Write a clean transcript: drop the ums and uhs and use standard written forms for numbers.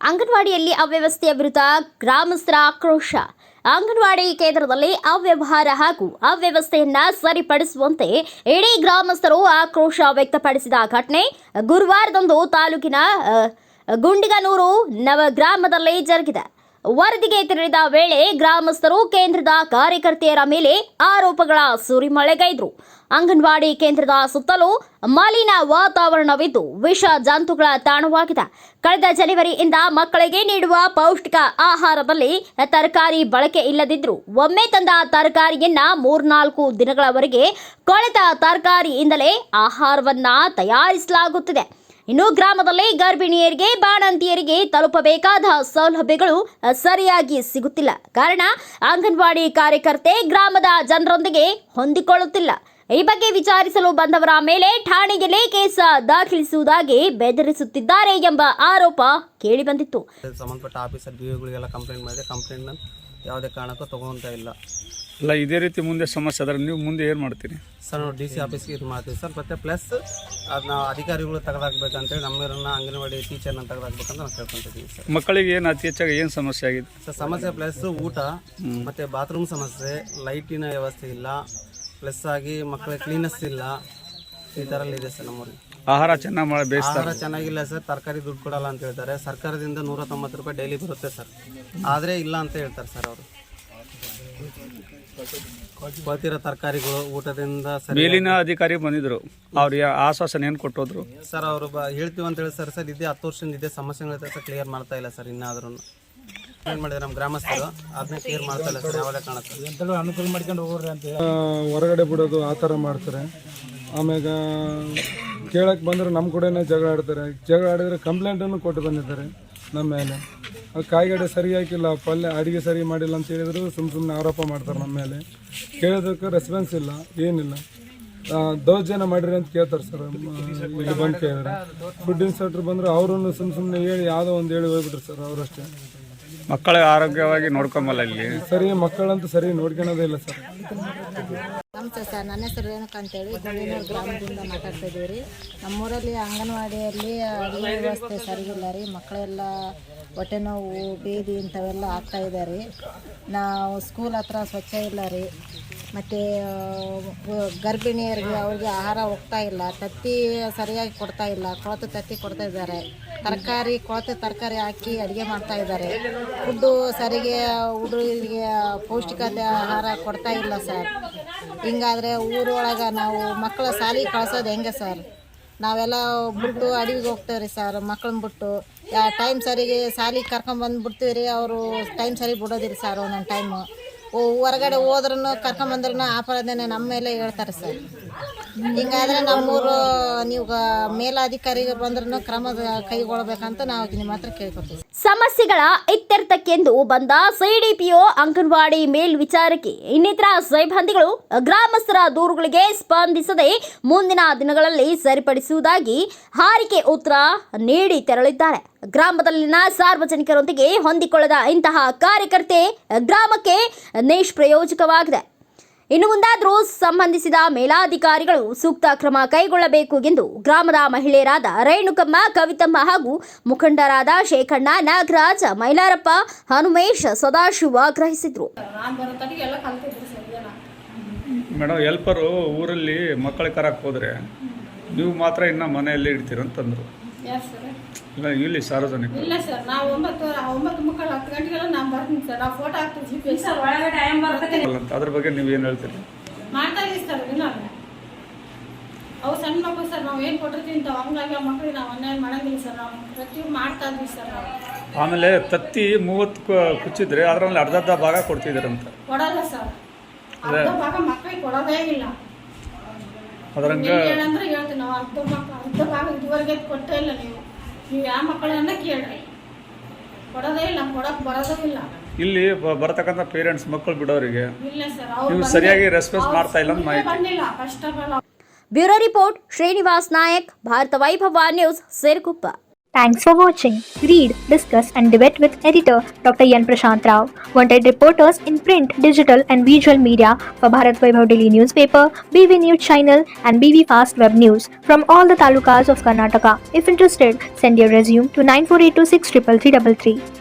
ಅಂಗನವಾಡಿಯಲ್ಲಿ ಅವ್ಯವಸ್ಥೆಯ ವಿರುದ್ಧ ಗ್ರಾಮಸ್ಥರ ಆಕ್ರೋಶ. ಅಂಗನವಾಡಿ ಕೇಂದ್ರದಲ್ಲಿ ಅವ್ಯವಹಾರ ಹಾಗೂ ಅವ್ಯವಸ್ಥೆಯನ್ನ ಸರಿಪಡಿಸುವಂತೆ ಇಡೀ ಗ್ರಾಮಸ್ಥರು ಆಕ್ರೋಶ ವ್ಯಕ್ತಪಡಿಸಿದ ಘಟನೆ ಗುರುವಾರದಂದು ತಾಲೂಕಿನ ಗುಂಡಿಗನೂರು ನವಗ್ರಾಮದಲ್ಲಿ ಜರುಗಿದೆ. ವರದಿಗೆ ತೆರಳಿದ ವೇಳೆ ಗ್ರಾಮಸ್ಥರು ಕೇಂದ್ರದ ಕಾರ್ಯಕರ್ತೆಯರ ಮೇಲೆ ಆರೋಪಗಳ ಸುರಿಮಳೆಗೈದರು. ಅಂಗನವಾಡಿ ಕೇಂದ್ರದ ಸುತ್ತಲೂ ಮಲಿನ ವಾತಾವರಣವಿದ್ದು ವಿಷ ಜಂತುಗಳ ತಾಣವಾಗಿದೆ. ಕಳೆದ ಜನವರಿಯಿಂದ ಮಕ್ಕಳಿಗೆ ನೀಡುವ ಪೌಷ್ಟಿಕ ಆಹಾರದಲ್ಲಿ ತರಕಾರಿ ಬಳಕೆ ಇಲ್ಲದಿದ್ದರೂ ಒಮ್ಮೆ ತಂದ ತರಕಾರಿಯನ್ನ 3-4 ದಿನಗಳವರೆಗೆ ಕೊಳೆತ ತರಕಾರಿಯಿಂದಲೇ ಆಹಾರವನ್ನ ತಯಾರಿಸಲಾಗುತ್ತಿದೆ. ಇನ್ನು ಗ್ರಾಮದಲ್ಲಿ ಗರ್ಭಿಣಿಯರಿಗೆ ಬಾಣಂತಿಯರಿಗೆ ತಲುಪಬೇಕಾದ ಸೌಲಭ್ಯಗಳು ಸರಿಯಾಗಿ ಸಿಗುತ್ತಿಲ್ಲ. ಕಾರಣ ಅಂಗನವಾಡಿ ಕಾರ್ಯಕರ್ತೆ ಗ್ರಾಮದ ಜನರೊಂದಿಗೆ ಹೊಂದಿಕೊಳ್ಳುತ್ತಿಲ್ಲ. ಈ ಬಗ್ಗೆ ವಿಚಾರಿಸಲು ಬಂದವರ ಮೇಲೆ ಠಾಣೆಗೆ ಕೇಸ್ ದಾಖಲಿಸುವುದಾಗಿ ಬೆದರಿಸುತ್ತಿದ್ದಾರೆ ಎಂಬ ಆರೋಪ ಕೇಳಿಬಂದಿತ್ತು. ಸಂಬಂಧಪಟ್ಟ ಆಫೀಸರ್ ಡಿಒಗಳಿಗೆಲ್ಲ ಕಂಪ್ಲೇಂಟ್ ಮಾಡಿದೆ. ಕಂಪ್ಲೇಂಟ್ ಯಾವುದೇ ಕಾರಣಕ್ಕೂ ತಗೊಂತ ಇಲ್ಲ. ಅಲ್ಲ, ಇದೇ ರೀತಿ ಮುಂದೆ ಸಮಸ್ಯೆ ಆದರೆ ನೀವು ಮುಂದೆ ಏನು ಮಾಡ್ತೀರಿ ಸರ್? ನಾವು DC ಆಫೀಸ್ಗೆ ಇದು ಮಾಡ್ತೀವಿ ಸರ್. ಮತ್ತೆ ಪ್ಲಸ್ ಅದನ್ನ ಅಧಿಕಾರಿಗಳು ತೆಗೆದಾಕ್ಬೇಕಂತೇಳಿ ನಮ್ಮರನ್ನ ಅಂಗನವಾಡಿ ಟೀಚರ್ನ ತೆಗೆದಾಕ್ಬೇಕಂತ ನಾವು ಕೇಳ್ಕೊಂತಿದ್ದೀವಿ ಸರ್. ಮಕ್ಕಳಿಗೆ ಏನು ಅತಿ ಹೆಚ್ಚಾಗಿ ಏನು ಸಮಸ್ಯೆ ಆಗಿದೆ ಸರ್? ಸಮಸ್ಯೆ ಪ್ಲಸ್ ಊಟ ಮತ್ತು ಬಾತ್ರೂಮ್ ಸಮಸ್ಯೆ, ಲೈಟಿನ ವ್ಯವಸ್ಥೆ ಇಲ್ಲ, ಪ್ಲಸ್ ಆಗಿ ಮಕ್ಕಳಿಗೆ ಕ್ಲೀನೆಸ್ ಇಲ್ಲ. ಈ ಥರ ಇದೆ ಸರ್. ನಮ್ಮೂರಿಗೆ ಆಹಾರ ಚೆನ್ನಾಗಿ ಆಹಾರ ಚೆನ್ನಾಗಿಲ್ಲ ಸರ್. ತರಕಾರಿ ದುಡ್ಡು ಕೊಡಲ್ಲ ಅಂತ ಹೇಳ್ತಾರೆ. ಸರ್ಕಾರದಿಂದ 190 ರೂಪಾಯಿ ಡೈಲಿ ಬರುತ್ತೆ ಸರ್. ಆದರೆ ಇಲ್ಲ ಅಂತ ಹೇಳ್ತಾರೆ ಸರ್. ಅವರು ಕೊಳ್ತಿರೋ ತರಕಾರಿಗಳು ಊಟದಿಂದ ಮೇಲಿನ ಅಧಿಕಾರಿ ಬಂದಿದ್ರು, ಅವ್ರಿಗೆ ಆಶ್ವಾಸನೆ ಏನು ಕೊಟ್ಟೋದ್ರು ಸರ್? ಅವರು ಹೇಳ್ತೀವಿ ಅಂತ ಹೇಳಿ ಸರ್. ಇದೇ 10 ವರ್ಷದಿಂದ ಇದೇ ಸಮಸ್ಯೆಗಳಿದೆ ಸರ್. ಕ್ಲಿಯರ್ ಮಾಡ್ತಾ ಇಲ್ಲ ಸರ್. ಇನ್ನಾದ್ರೂ ಏನು ಮಾಡಿದ್ರೆ ನಮ್ಮ ಗ್ರಾಮಸ್ಥರು ಅದನ್ನೇ ಕ್ಲಿಯರ್ ಮಾಡ್ತಾ ಇಲ್ಲ ಸರ್. ಯಾವುದೇ ಕಾರಣಕ್ಕೆ ಅನುಕೂಲ ಮಾಡ್ಕೊಂಡು ಹೋಗ್ರಿ ಅಂತ ಹೊರಗಡೆ ಬಿಡೋದು ಆ ಥರ ಮಾಡ್ತಾರೆ. ಆಮ್ಯಾಗ ಕೇಳಕ್ಕೆ ಬಂದರೆ ನಮ್ಮ ಕೂಡನೇ ಜಗಳ ಆಡ್ತಾರೆ. ಜಗಳ ಆಡಿದ್ರೆ ಕಂಪ್ಲೇಂಟನ್ನು ಕೊಟ್ಟು ಬಂದಿದ್ದಾರೆ ನಮ್ಮ ಮೇಲೆ. ಕಾಯಿಗಡೆ ಸರಿ ಹಾಕಿಲ್ಲ, ಪಲ್ಯ ಅಡುಗೆ ಸರಿ ಮಾಡಿಲ್ಲ ಅಂತ ಹೇಳಿದ್ರು ಸುಮ್ಮನೆ ಆರೋಪ ಮಾಡ್ತಾರೆ ನಮ್ಮ ಮೇಲೆ. ಕೇಳೋದಕ್ಕೆ ರೆಸ್ಪಾನ್ಸ್ ಇಲ್ಲ, ಏನಿಲ್ಲ. ದೌರ್ಜನ್ಯ ಮಾಡಿರಿ ಅಂತ ಕೇಳ್ತಾರೆ ಸರ್. ಇಲ್ಲಿ ಬಂದು ಕೇಳಿದ್ರೆ ಫುಡ್ ಇನ್ಸ್ಪೆಕ್ಟರ್ ಬಂದರೆ ಅವರನ್ನು ಸುಮ್ಮನೆ ಹೇಳಿ ಯಾವುದೋ ಒಂದು ಹೇಳಿ ಹೋಗ್ಬಿಟ್ರು ಸರ್. ಅವರಷ್ಟೇ ಮಕ್ಕಳ ಆರೋಗ್ಯವಾಗಿ ನೋಡ್ಕೊಂಬಲ್ಲ ಇಲ್ಲಿ ಸರಿ. ಮಕ್ಕಳಂತೂ ಸರಿ ನೋಡ್ಕೊಳೋದೇ ಇಲ್ಲ ಸರ್. ನಮಸ್ತೆ ಸರ್, ನನ್ನ ಹೆಸರು ರೇಣುಕಾ ಅಂತೇಳಿ ಗುಂಡಿನೂರು ಗ್ರಾಮದಿಂದ ಮಾತಾಡ್ತಾ ಇದ್ದೀವಿ ರೀ. ನಮ್ಮೂರಲ್ಲಿ ಅಂಗನವಾಡಿಯಲ್ಲಿ ಅಡುಗೆ ವ್ಯವಸ್ಥೆ ಸರಿಗಿಲ್ಲ ರೀ. ಮಕ್ಕಳೆಲ್ಲ ಹೊಟ್ಟೆ ನೋವು, ಬೇದಿ ಇಂಥವೆಲ್ಲ ಆಗ್ತಾ ಇದೆ ರೀ. ನಾವು ಸ್ಕೂಲ್ ಹತ್ರ ಸ್ವಚ್ಛ ಇಲ್ಲ ರೀ. ಮತ್ತು ಗರ್ಭಿಣಿಯರಿಗೆ ಅವ್ರಿಗೆ ಆಹಾರ ಹೋಗ್ತಾ ಇಲ್ಲ. ತತ್ತಿ ಸರಿಯಾಗಿ ಕೊಡ್ತಾ ಇಲ್ಲ, ಕೊಳತು ತತ್ತಿ ಕೊಡ್ತಾ ಇದ್ದಾರೆ. ತರಕಾರಿ ಕೊಳತು ತರಕಾರಿ ಹಾಕಿ ಅಡುಗೆ ಮಾಡ್ತಾ ಇದ್ದಾರೆ. ಫುಡ್ಡು ಸರಿಗೆ ಹುಡುಗರಿಗೆ ಪೌಷ್ಟಿಕತೆ ಆಹಾರ ಕೊಡ್ತಾ ಇಲ್ಲ ಸರ್. ಹಿಂಗಾದರೆ ಊರೊಳಗೆ ನಾವು ಮಕ್ಕಳ ಶಾಲೆಗೆ ಕಳ್ಸೋದು ಹೆಂಗೆ ಸರ್? ನಾವೆಲ್ಲ ಬಿಟ್ಟು ಅಡವಿಗೆ ಹೋಗ್ತೇವೆ ರೀ ಸರ್. ಮಕ್ಕಳನ್ನ ಬಿಟ್ಟು ಟೈಮ್ ಸರಿಗೆ ಶಾಲೆಗೆ ಕರ್ಕೊಂಬಂದುಬಿಡ್ತೀವಿ ರೀ. ಅವರು ಟೈಮ್ ಸರಿ ಬಿಡೋದಿರಿ ಸರ್. ಒಂದೊಂದು ಟೈಮು ಹೊರಗಡೆ ಹೋದ್ರೂ ಕರ್ಕೊಂಬಂದ್ರೂ ಆಪರಾಧನೆ ನಮ್ಮ ಮೇಲೆ ಹೇಳ್ತಾರೆ ಸರ್. ಹಿಂಗಾದರೆ ನಮ್ಮೂರು ನೀವು ಮೇಲಾಧಿಕಾರಿಗಳು ಬಂದ್ರೂ ಕ್ರಮದ ಕೈಗೊಳ್ಳಬೇಕಂತ ನಾವು ನಿಮ್ಮ ಹತ್ರ ಕೇಳ್ಕೊತೀವಿ. ಸಮಸ್ಯೆಗಳ ಇತ್ಯರ್ಥಕ್ಕೆಂದು ಬಂದ CDPO, ಅಂಗನವಾಡಿ ಮೇಲ್ವಿಚಾರಕಿ ಇನ್ನಿತರ ಸಿಬ್ಬಂದಿಗಳು ಗ್ರಾಮಸ್ಥರ ದೂರುಗಳಿಗೆ ಸ್ಪಂದಿಸದೆ ಮುಂದಿನ ದಿನಗಳಲ್ಲಿ ಸರಿಪಡಿಸುವುದಾಗಿ ಹಾರಿಕೆ ಉತ್ತರ ನೀಡಿ ತೆರಳಿದ್ದಾರೆ. ಗ್ರಾಮದಲ್ಲಿನ ಸಾರ್ವಜನಿಕರೊಂದಿಗೆ ಹೊಂದಿಕೊಳ್ಳದ ಇಂತಹ ಕಾರ್ಯಕರ್ತೆ ಗ್ರಾಮಕ್ಕೆ ನಿಷ್ಪ್ರಯೋಜಕವಾಗಿದೆ. ಇನ್ನು ಮುಂದಾದರೂ ಸಂಬಂಧಿಸಿದ ಮೇಲಾಧಿಕಾರಿಗಳು ಸೂಕ್ತ ಕ್ರಮ ಕೈಗೊಳ್ಳಬೇಕು ಎಂದು ಗ್ರಾಮದ ಮಹಿಳೆಯರಾದ ರೇಣುಕಮ್ಮ, ಕವಿತಮ್ಮ ಹಾಗೂ ಮುಖಂಡರಾದ ಶೇಖಣ್ಣ, ನಾಗರಾಜ್, ಮೈಲಾರಪ್ಪ, ಹನುಮೇಶ್, ಸದಾಶಿವ ಆಗ್ರಹಿಸಿದರು. ಮೇಡಮ್, ಹೆಲ್ಪರು ಊರಲ್ಲಿ ಮಕ್ಕಳ ಕರಕ್ಕೆ ಹೋದರೆ ನೀವು ಮಾತ್ರ ಇನ್ನು ಮನೆಯಲ್ಲಿ ಇಡ್ತೀರಂತಂದ್ರು. ಇಲ್ಲ, ಇಲ್ಲಿ ಸಾರ್ವಜನಿಕ ಇಲ್ಲ ಸರ್. ನಾವು 9 ಮಕ್ಕಳು 10 ಗಂಟೆಗೆಲ್ಲ ನಾನು ಬರ್ತೀನಿ ಸರ್. ನಾವು ಫೋಟೋ ಹಾಕ್ತೀವಿ ಸರ್. ಒಳಗೆ ಟೈಮ್ ಬರ್ತದೆ. ಅದ್ರ ಬಗ್ಗೆ ನೀವು ಏನು ಹೇಳ್ತೀರಿ? ಮಾಡ್ತಾ ಇದೀವಿ ಸರ್. ಅವು ಸಣ್ಣ ಮಕ್ಕಳು ಸರ್. ನಾವು ಏನು ಕೊಟ್ಟಿರ್ತೀವಿ ಅಂತ ಹಂಗಾಗಿ ಆ ಮಕ್ಕಳಿಗೆ ನಾವು ಅನ್ಯಾಯ ಮಾಡಂಗಿಲ್ಲ ಸರ್. ನಾವು ಪ್ರತಿಯೊಂದು ಮಾಡ್ತಾ ಇದ್ವಿ ಸರ್. ನಾವು ಆಮೇಲೆ ತತ್ತಿ 30 ಕುಚ್ಚಿದ್ರೆ ಅದರಲ್ಲಿ ಅರ್ಧ ಭಾಗ ಕೊಡ್ತಿದ್ದೀರಂತ. ಕೊಡಲ್ಲ ಸರ್. ಅರ್ಧ ಭಾಗ ಮಕ್ಕಳಿಗೆ ಕೊಡೋದೇ ಇಲ್ಲ. ಅದರಂಗೆ ಏನಂದ್ರೆ ಹೇಳ್ತೀವಿ ನಾವು ಅರ್ಧ ಭಾಗ ಇದುವರೆಗೆ ಕೊಟ್ಟೇ ಇಲ್ಲ. ನೀವು ಯಾವ ಮಕ್ಕಳನ್ನ ಕೇಳ್ರಿ, ಕೊಡೋದೇ ಇಲ್ಲ, ಕೊಡೋಕೆ ಬರೋದೇ ಇಲ್ಲ. ಇಲ್ಲಿ ಬರತಕ್ಕಂಥ ಪೇರೆಂಟ್ಸ್ ಮಕ್ಕಳು ಬಿಡೋರಿಗೆ ಇಲ್ಲ ಸರ್, ನೀವು ಸರಿಯಾಗಿ ರೆಸ್ಪಾನ್ಸ್ ಮಾಡ್ತಾ ಇಲ್ಲ ಅಂತ ಮಾಹಿತಿ. ಬಂದಿಲ್ಲ first of all. Bureau report Srinivas Nayak, Bharat Vaibhav news, Siruguppa. Thanks for watching. Read, discuss, and debate with editor Dr. Yan Prashant Rao. Wanted reporters in print, digital, and visual media for Bharat Vaibhav Daily Newspaper, BV News Channel, and BV Fast Web News from all the talukas of Karnataka. If interested, send your resume to 9482633333.